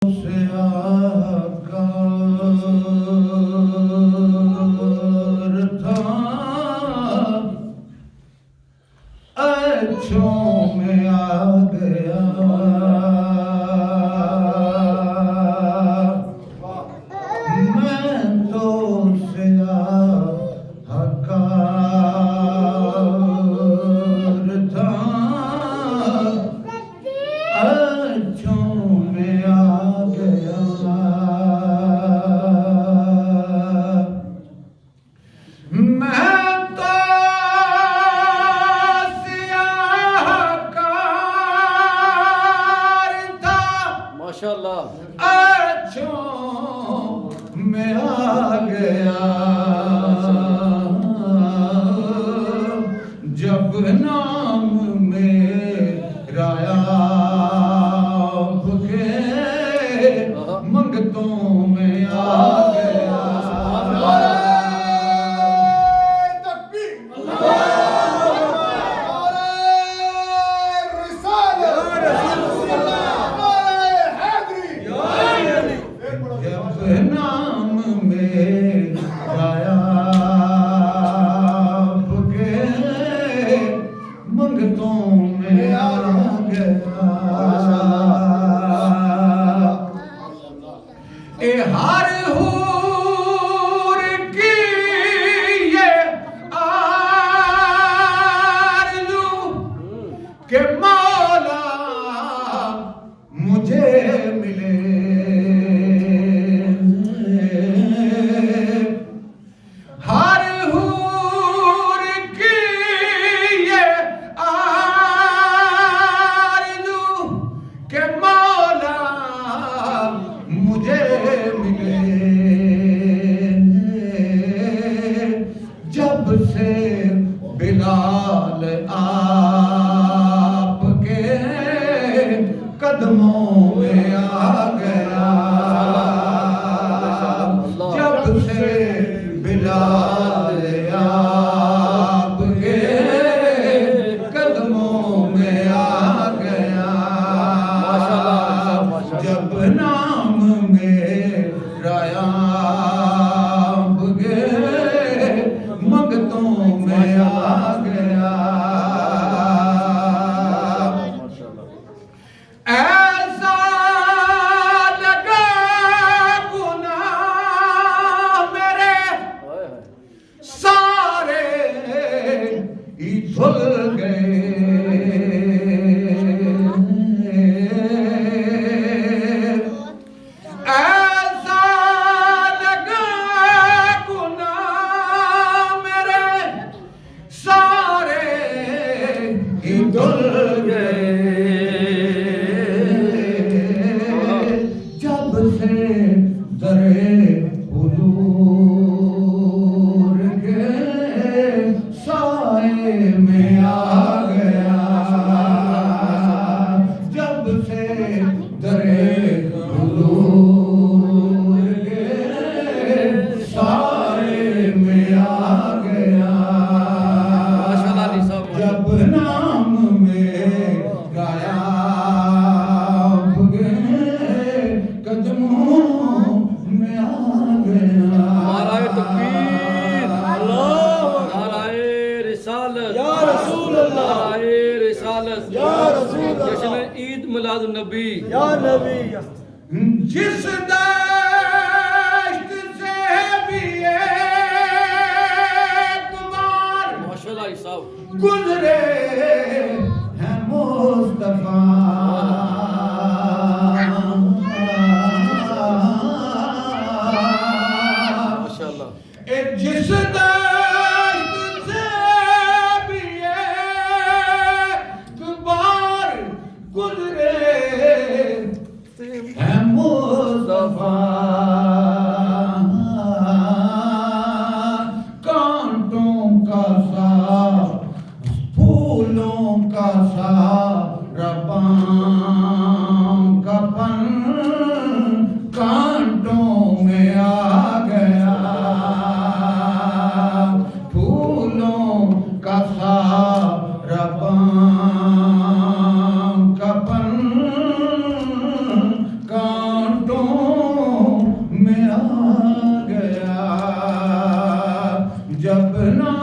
से आकर था अच्छों में आ गया। मैं तो से आकर था अच्छों में आ गया। मैं तो सियाहकार था माशाल्लाह। अच्छों में आ गया। जब नाम मेरा आपके मंगतों में आ गया। जब नाम मेरा आपके मंगतों में आ गया। ए हर हूर की ये आरज़ू के मौला मुझे मिले। हर हूर की ये आरज़ू के मौला मुझे मिले। जब से बिलाल आपके कदमों में आ गया। जब से बिलाल आपके कदमों में आ गया। जब नाम मेरा आपके मंगतों में आ गया। ऐसा लगा गुनाह मेरे सारे ही धुल गए। ऐसा लगा गुनाह मेरे सारे ही धुल गए। जब से दरे हुजूर के साए में आ गया। जब से दरे हुजूर के साए में आ गया। जब नाम मेरा आपके कदमों में आ गया। नाराए तकबीर, नाराए रिसालत, या रसूल अल्लाह, नाराए रिसालत, या रसूल अल्लाह, जश्न ईद मिलाद नबी। या नबी। जिस दश्त से भी एक बार माशाल्लाह साहब। गुजरे हैं मुस्तफा। माशाल्लाह। जिस दश्त से भी एक बार गुजरे है मुस्तफा। कांटों का सा फूलों का सा रबां का पन कांटों में आ गया। फूलों का सा रबां का पन कांटों फूलों